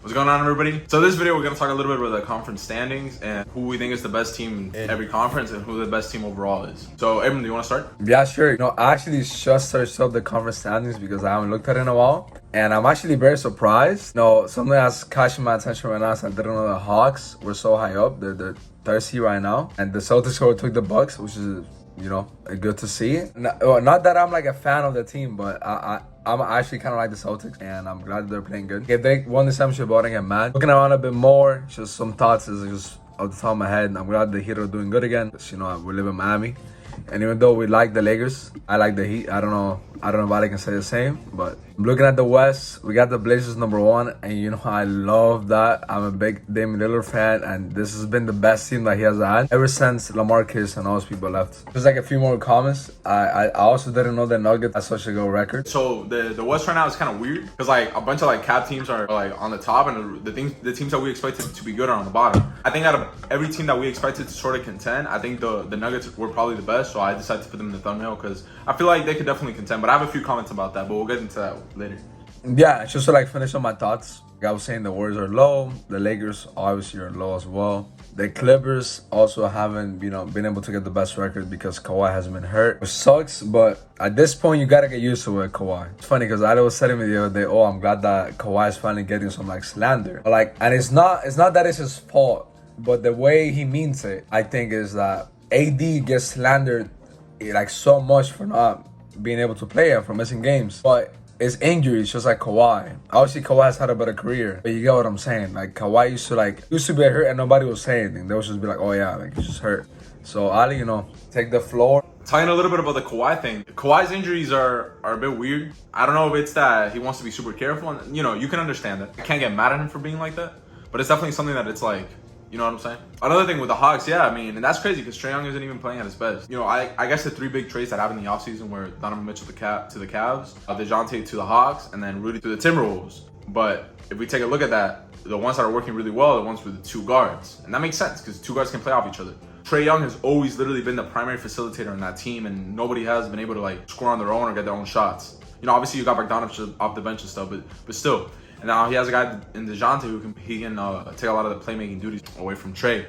What's going on, everybody? So this video, we're going to talk a little bit about the conference standings and who we think is the best team in every conference and who the best team overall is. So, Abram, do you want to start? Yeah, sure. I actually just searched up the conference standings because I haven't looked at it in a while. And I'm actually very surprised. Something that's catching my attention right now is I didn't know the Hawks were so high up. They're the third seed right now. And the Celtics overtook the Bucks, which is, good to see. Not that I'm like a fan of the team, but I'm actually kind of like the Celtics, and I'm glad they're playing good. If they won the championship, I wouldn't get mad. Looking around a bit more, just some thoughts is just off the top of my head. I'm glad the Heat are doing good again. Because, we live in Miami. And even though we like the Lakers, I like the Heat. I don't know if I can say the same, but I'm looking at the West. We got the Blazers #1, and I love that. I'm a big Damian Lillard fan, and this has been the best team that he has had ever since LaMarcus and all those people left. Just like a few more comments. I also didn't know the Nuggets had such a good record. So the West right now is kind of weird because like a bunch of like cap teams are like on the top, and the teams that we expected to be good are on the bottom. I think out of every team that we expected to sort of contend, I think the Nuggets were probably the best. So I decided to put them in the thumbnail because I feel like they could definitely contend. But I have a few comments about that, but we'll get into that later. Yeah, just to finish on my thoughts. Like I was saying, the Warriors are low. The Lakers obviously are low as well. The Clippers also haven't, been able to get the best record because Kawhi hasn't been hurt. Which sucks, but at this point, you gotta get used to it, Kawhi. It's funny because I was telling me the other day, I'm glad that Kawhi is finally getting some slander. And it's not that it's his fault, but the way he means it, I think, is that AD gets slandered so much for not being able to play and for missing games. But it's injuries, just like Kawhi. Obviously, Kawhi has had a better career, but you get what I'm saying. Kawhi used to be hurt and nobody would say anything. They would just be like, oh yeah, he's just hurt. So Ali, take the floor. Talking a little bit about the Kawhi thing. Kawhi's injuries are a bit weird. I don't know if it's that he wants to be super careful, and you can understand that. I can't get mad at him for being like that, but it's definitely something that it's like, you know what I'm saying? Another thing with the Hawks, and that's crazy because Trae Young isn't even playing at his best. I guess the three big trades that happened in the offseason were Donovan Mitchell to the Cavs, DeJounte to the Hawks, and then Rudy to the Timberwolves. But if we take a look at that, the ones that are working really well are the ones with the two guards. And that makes sense because two guards can play off each other. Trae Young has always literally been the primary facilitator in that team, and nobody has been able to score on their own or get their own shots. Obviously you got Bogdanovich off the bench and stuff, but still. And now he has a guy in DeJounte who can take a lot of the playmaking duties away from Trae.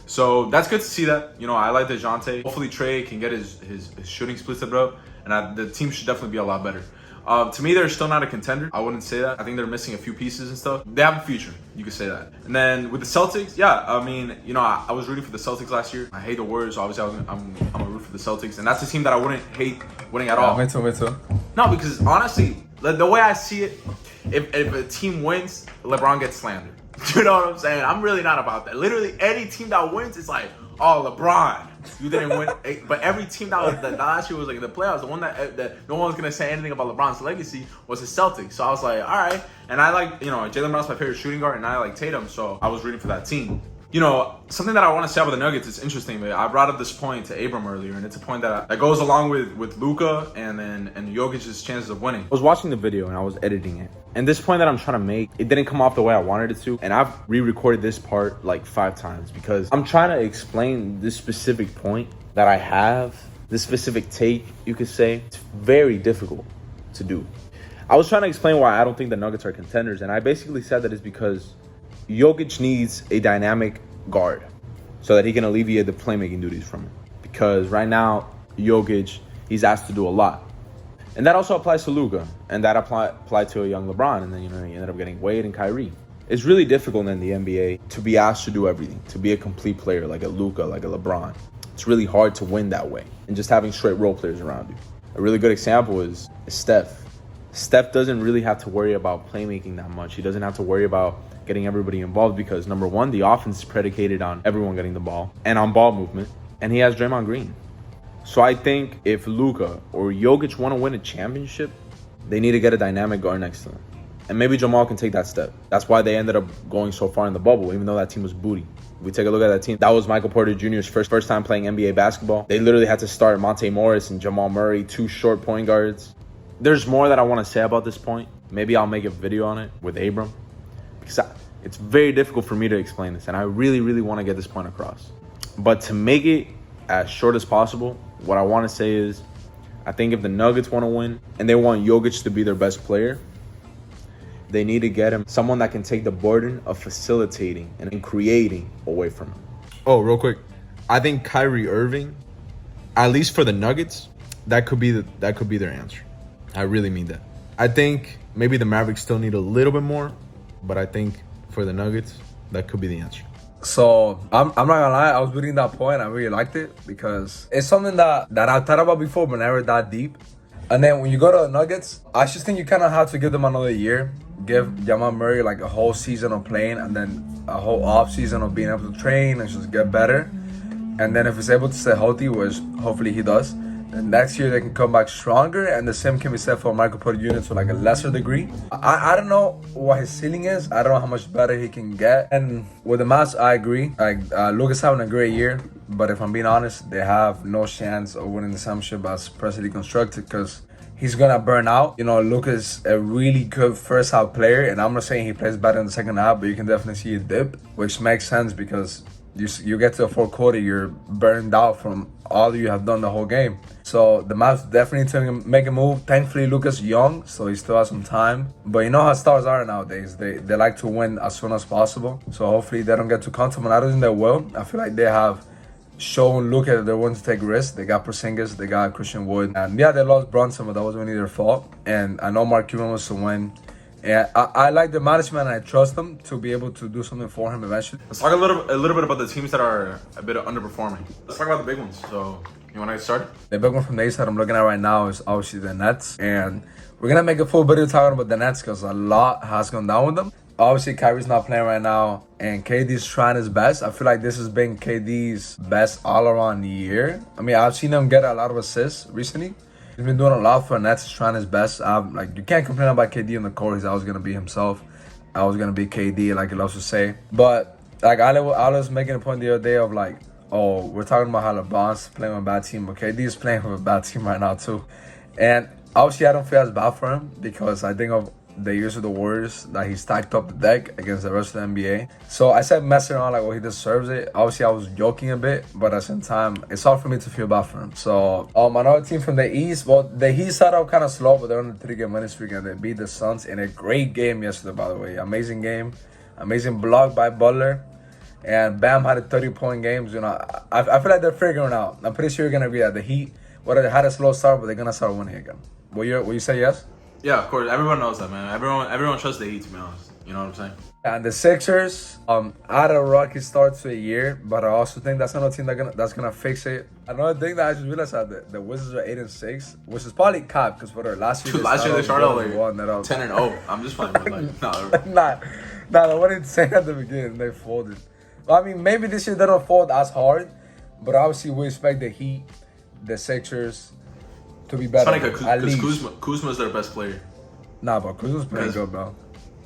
So that's good to see that. I like DeJounte. Hopefully Trae can get his shooting splits up, and the team should definitely be a lot better. To me, they're still not a contender. I wouldn't say that. I think they're missing a few pieces and stuff. They have a future, you could say that. And then with the Celtics, I was rooting for the Celtics last year. I hate the Warriors, so obviously I'm a root for the Celtics, and that's a team that I wouldn't hate winning at all. Me too. No, because honestly, the way I see it, if a team wins, LeBron gets slandered. You know what I'm saying? I'm really not about that. Literally, any team that wins, it's like, oh, LeBron, you didn't win. But every team that last year was in the playoffs, the one that no one was gonna say anything about LeBron's legacy was the Celtics. So I was like, all right. And I like, Jalen Brown's my favorite shooting guard, and I like Tatum, so I was rooting for that team. Something that I want to say about the Nuggets is interesting. But I brought up this point to Abram earlier, and it's a point that goes along with Luka and Jokic's chances of winning. I was watching the video and I was editing it, and this point that I'm trying to make, it didn't come off the way I wanted it to, and I've re-recorded this part 5 times because I'm trying to explain this specific point that I have, this specific take, you could say. It's very difficult to do. I was trying to explain why I don't think the Nuggets are contenders, and I basically said that it's because Jokic needs a dynamic guard so that he can alleviate the playmaking duties from him. Because right now, Jokic, he's asked to do a lot. And that also applies to Luka. And that applied to a young LeBron. And then, he ended up getting Wade and Kyrie. It's really difficult in the NBA to be asked to do everything, to be a complete player like a Luka, like a LeBron. It's really hard to win that way. And just having straight role players around you. A really good example is Steph. Steph doesn't really have to worry about playmaking that much. He doesn't have to worry about getting everybody involved because, number one, the offense is predicated on everyone getting the ball and on ball movement, and he has Draymond Green. So I think if Luka or Jokic want to win a championship, they need to get a dynamic guard next to them. And maybe Jamal can take that step. That's why they ended up going so far in the bubble, even though that team was booty. If we take a look at that team, that was Michael Porter Jr.'s first time playing NBA basketball. They literally had to start Monte Morris and Jamal Murray, 2 short point guards. There's more that I want to say about this point. Maybe I'll make a video on it with Abram. Because it's very difficult for me to explain this, and I really, really want to get this point across. But to make it as short as possible, what I want to say is, I think if the Nuggets want to win and they want Jokic to be their best player, they need to get him someone that can take the burden of facilitating and creating away from him. Oh, real quick. I think Kyrie Irving, at least for the Nuggets, that could be their answer. I really mean that. I think maybe the Mavericks still need a little bit more, but I think for the Nuggets, that could be the answer. So I'm not gonna lie, I was reading that point. I really liked it because it's something that I've thought about before, but never that deep. And then when you go to the Nuggets, I just think you kind of have to give them another year. Give Jamal Murray like a whole season of playing, and then a whole off season of being able to train and just get better. And then if he's able to stay healthy, which hopefully he does, then next year they can come back stronger. And the same can be said for Michael Porter Jr. to like a lesser degree. I don't know what his ceiling is. I don't know how much better he can get. And with the Mavs, I agree. Like Luka's having a great year, but if I'm being honest, they have no chance of winning the championship as presently constructed because he's gonna burn out. You know, Luka's a really good first half player, and I'm not saying he plays better in the second half, but you can definitely see a dip, which makes sense because you get to the fourth quarter, you're burned out from all you have done the whole game. So the Mavs definitely need to make a move. Thankfully, Luka's young, so he still has some time. But you know how stars are nowadays. They like to win as soon as possible. So hopefully they don't get too comfortable. I don't think they will. I feel like they have shown Luka that they're willing to take risks. They got Porzingis, they got Christian Wood. And yeah, they lost Brunson, but that wasn't really their fault. And I know Mark Cuban wants to win. And I like the management and I trust them to be able to do something for him eventually. Let's talk a little bit about the teams that are a bit underperforming. Let's talk about the big ones. So, you want to get started? The big one from the East that I'm looking at right now is obviously the Nets. And we're going to make a full video talking about the Nets because a lot has gone down with them. Obviously, Kyrie's not playing right now, and KD's trying his best. I feel like this has been KD's best all-around year. I mean, I've seen him get a lot of assists recently. He's been doing a lot for Nets, trying his best. Like, you can't complain about KD on the court. He's always going to be himself. I was going to be KD, like he loves to say. But, like, I was making a point the other day of, like, oh, we're talking about how LeBron's playing with a bad team, but KD's playing with a bad team right now, too. And, obviously, I don't feel as bad for him because I think of the years of the Warriors that he stacked up the deck against the rest of the NBA. So I said messing around like, well, he deserves it. Obviously, I was joking a bit, but at the same time, it's hard for me to feel bad for him. So another team from the East, well, the Heat started out kind of slow, but they're on a 3-game winning streak and they beat the Suns in a great game yesterday, by the way. Amazing game. Amazing block by Butler. And Bam had a 30-point game. You know, I feel like they're figuring out. I'm pretty sure you're going to agree that the Heat, they had a slow start, but they're going to start winning again. Will you say yes? Yeah, of course. Everyone knows that, man. Everyone trusts the Heat, to be honest. You know what I'm saying? And the Sixers, had a rocky start to a year, but I also think that's another team that's gonna fix it. Another thing that I just realized that the Wizards are 8-6, which is probably cap because for their last year they started like 10-0. 10-0. I'm just playing. Like, nah, I wanted to say at the beginning they folded. Well, I mean, maybe this year they don't fold as hard, but obviously we expect the Heat, the Sixers, to be better. It's funny because Kuzma's their best player. Nah, but Kuzma's playing good, bro.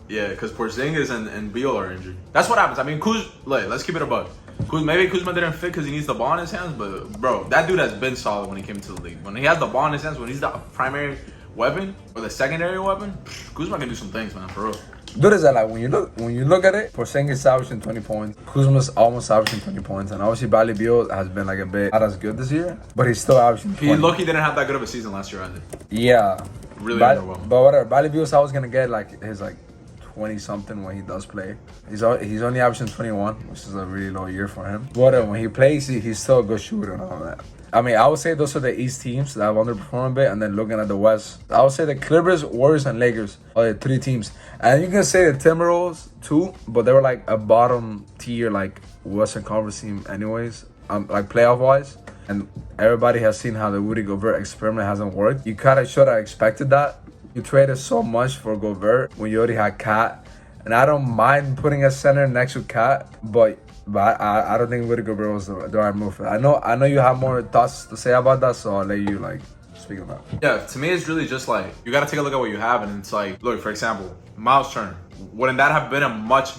Yeah, because Porzingis and Beal are injured. That's what happens. I mean, let's keep it a buck. Maybe Kuzma didn't fit because he needs the ball in his hands, but bro, that dude has been solid when he came to the league. When he has the ball in his hands, when he's the primary weapon or the secondary weapon, Kuzma can do some things, man, for real. Dude, is that like when you look at it, Porzingis averaging 20 points, Kuzma's almost averaging 20 points, and obviously Bradley Beal has been like a bit not as good this year, but he's still averaging 20. He didn't have that good of a season last year either. Yeah, really underwhelming. But whatever, Bradley Beal's always gonna get like his like 20 something when he does play. He's only averaging 21, which is a really low year for him. Whatever, when he plays, he's still a good shooter and all that. I mean, I would say those are the East teams that have underperformed a bit, and then looking at the West, I would say the Clippers, Warriors, and Lakers are the 3 teams. And you can say the Timberwolves too, but they were like a bottom tier, like Western Conference team, anyways, like playoff wise. And everybody has seen how the Rudy Gobert experiment hasn't worked. You kind of should have expected that. You traded so much for Gobert when you already had Cat, and I don't mind putting a center next to Cat, but I don't think Rudy Gobert was the right move for that. I know you have more thoughts to say about that, so I'll let you like speak about it. Yeah, to me it's really just like you gotta take a look at what you have, and it's like, look, for example, Miles Turner. Wouldn't that have been a much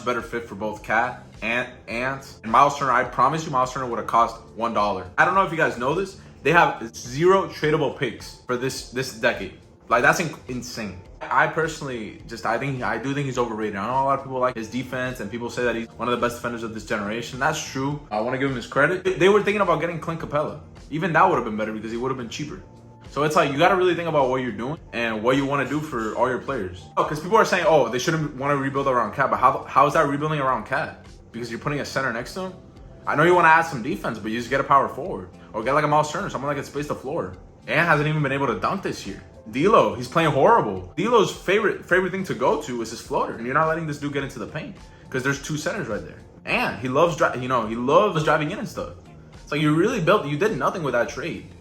better fit for both Cat and Ant? And Miles Turner, I promise you, Miles Turner would have cost $1. I don't know if you guys know this. They have 0 tradable picks for this decade. Like, that's insane. I personally I do think he's overrated. I know a lot of people like his defense, and people say that he's one of the best defenders of this generation. That's true. I want to give him his credit. They were thinking about getting Clint Capella. Even that would have been better because he would have been cheaper. So it's like you got to really think about what you're doing and what you want to do for all your players. Because people are saying, oh, they shouldn't want to rebuild around Cat, but how is that rebuilding around Cat? Because you're putting a center next to him. I know you want to add some defense, but you just get a power forward or get like a Miles Turner, someone that can space the floor. And hasn't even been able to dunk this year. D'Lo, he's playing horrible. D'Lo's favorite thing to go to is his floater, and you're not letting this dude get into the paint because there's two centers right there. And he loves driving in and stuff. It's like you did nothing with that trade.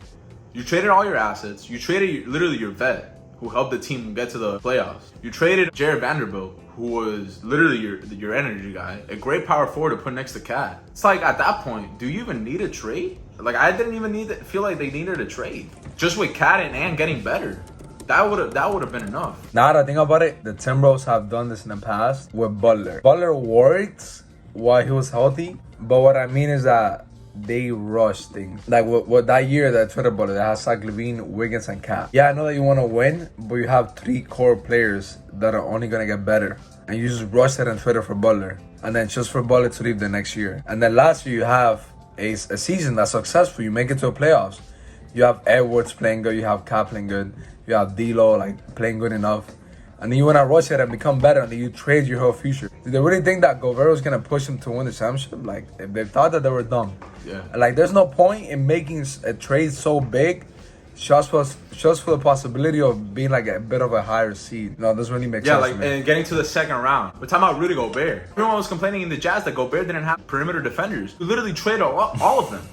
You traded all your assets. You traded literally your vet who helped the team get to the playoffs. You traded Jared Vanderbilt, who was literally your energy guy, a great power forward to put next to Cat. It's like at that point, do you even need a trade? Like I didn't even feel like they needed a trade. Just with Cat and getting better. That would have been enough. Now that I think about it, the Timberwolves have done this in the past with Butler. Butler worked while he was healthy, but what I mean is that they rushed things. Like what that year that traded Butler, that has Zach Levine, Wiggins, and Cat. Yeah, I know that you want to win, but you have 3 core players that are only gonna get better, and you just rushed it and traded for Butler, and then just for Butler to leave the next year. And then last year you have a season that's successful. You make it to the playoffs. You have Edwards playing good. You have Cat playing good. You have D'Lo like playing good enough. And then you want to rush it and become better, and then you trade your whole future. Do they really think that Gobert was going to push him to win the championship? Like, if they thought that, they were dumb. Yeah. Like, there's no point in making a trade so big just for the possibility of being like a bit of a higher seed. No, it doesn't really make sense. Yeah, like, to me. and getting to the second round. We're talking about Rudy Gobert. Everyone was complaining in the Jazz that Gobert didn't have perimeter defenders. You literally traded all of them.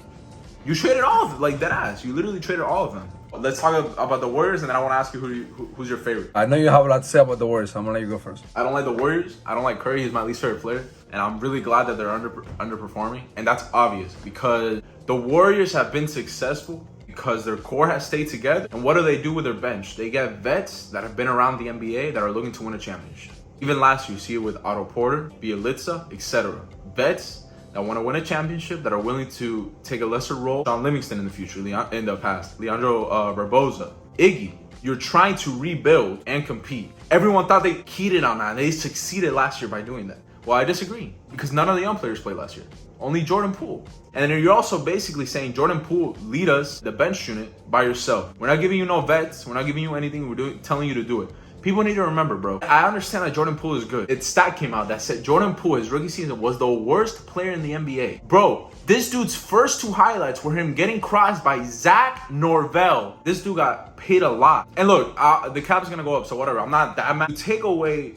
You traded all of them, like dead ass. You literally traded all of them. Let's talk about the Warriors, and then I want to ask you who's your favorite. I know you have a lot to say about the Warriors, so I'm going to let you go first. I don't like the Warriors. I don't like Curry. He's my least favorite player. And I'm really glad that they're underperforming. And that's obvious because the Warriors have been successful because their core has stayed together. And what do they do with their bench? They get vets that have been around the NBA that are looking to win a championship. Even last year, you see it with Otto Porter, Bielitsa, etc. Vets that want to win a championship, that are willing to take a lesser role. Sean Livingston in the future, in the past, Leandro Barboza, Iggy. You're trying to rebuild and compete. Everyone thought they cheated on that, and they succeeded last year by doing that. Well, I disagree, because none of the young players played last year. Only Jordan Poole. And then you're also basically saying, Jordan Poole, lead us, the bench unit, by yourself. We're not giving you no vets. We're not giving you anything. We're telling you to do it. People need to remember, bro. I understand that Jordan Poole is good. Its stat came out that said Jordan Poole, his rookie season, was the worst player in the NBA. Bro, this dude's first 2 highlights were him getting crossed by Zach Norvell. This dude got paid a lot. And look, the cap's gonna go up, so whatever. I'm not that mad. You take away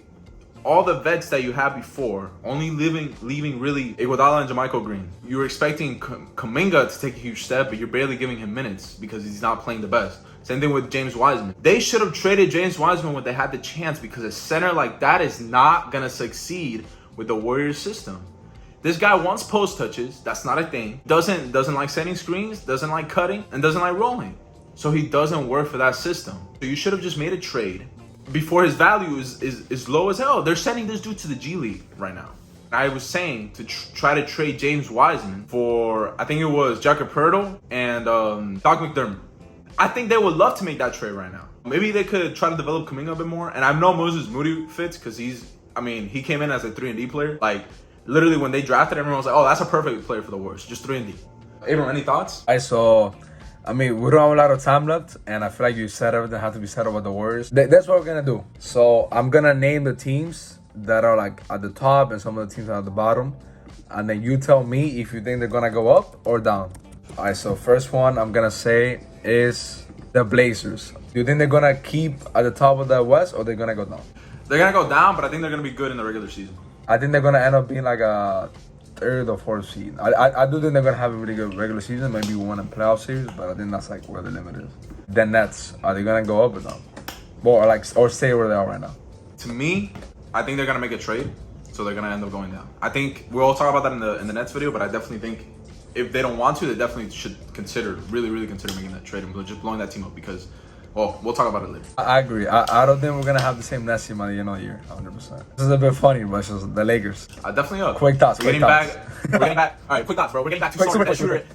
all the vets that you had before, only leaving really Iguodala and JaMychal Green. You were expecting Kuminga to take a huge step, but you're barely giving him minutes because he's not playing the best. Same thing with James Wiseman. They should have traded James Wiseman when they had the chance because a center like that is not going to succeed with the Warriors system. This guy wants post touches. That's not a thing. Doesn't like setting screens, doesn't like cutting, and doesn't like rolling. So he doesn't work for that system. So you should have just made a trade before his value is low as hell. They're sending this dude to the G League right now. I was saying to try to trade James Wiseman for, I think it was Jakob Poeltl and Doc McDermott. I think they would love to make that trade right now. Maybe they could try to develop Kuminga a bit more. And I know Moses Moody fits because he came in as a 3-and-D player. Like, literally when they drafted, everyone was like, oh, that's a perfect player for the Warriors. Just 3-and-D. Abram, any thoughts? We don't have a lot of time left, and I feel like you said everything that had to be said about the Warriors. That's what we're going to do. So I'm going to name the teams that are like at the top and some of the teams are at the bottom. And then you tell me if you think they're going to go up or down. All right, so first one I'm going to say is the Blazers. Do you think they're going to keep at the top of the West or they're going to go down? They're going to go down, but I think they're going to be good in the regular season. I think they're going to end up being like a 3rd or 4th seed. I do think they're going to have a really good regular season, maybe win a playoff series, but I think that's like where the limit is. The Nets, are they going to go up or down? Or stay where they are right now? To me, I think they're going to make a trade, so they're going to end up going down. I think we'll all talk about that in the Nets video, but I definitely think if they don't want to, they definitely should really consider making that trade and just blowing that team up because, well, we'll talk about it later. I agree. I don't think we're going to have the same Nets team at the end of the year, 100%. This is a bit funny, but it's just the Lakers. Definitely up. Quick thoughts. We're getting back. All right, quick thoughts, bro. We're getting back 2 stars. Dennis Schroeder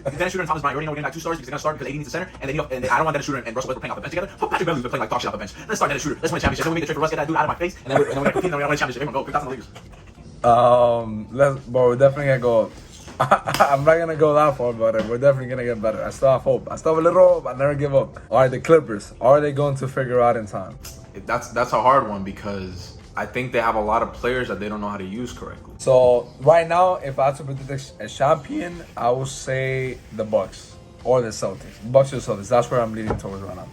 and Thomas Bryant. We already know we're getting back 2 stars because they're going to start because AD needs a center. And then I don't want Dennis Schroeder and Russell Westbrook playing off the bench together. Fuck Patrick Beverley's been playing like dog shit off the bench. Let's start Dennis Schroeder. Let's win a championship. Then we make the trade for Russ, get that dude out of my face. And then we're going to compete and then we're going to win a championship. Everyone go. Quick thoughts on the Lakers. We're definitely going to go up. I'm not gonna go that far, but we're definitely gonna get better. I still have hope. I still have a little hope. I never give up. All right, the Clippers. Are they going to figure out in time? That's a hard one because I think they have a lot of players that they don't know how to use correctly. So right now, if I had to predict a champion, I would say the Bucks or the Celtics. Bucks or Celtics. That's where I'm leaning towards right now.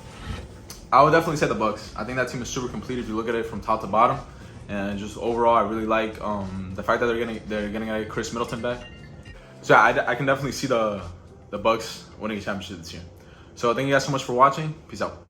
I would definitely say the Bucks. I think that team is super complete if you look at it from top to bottom, and just overall, I really like the fact that they're getting Chris Middleton back. So yeah, I can definitely see the Bucks winning a championship this year. So thank you guys so much for watching. Peace out.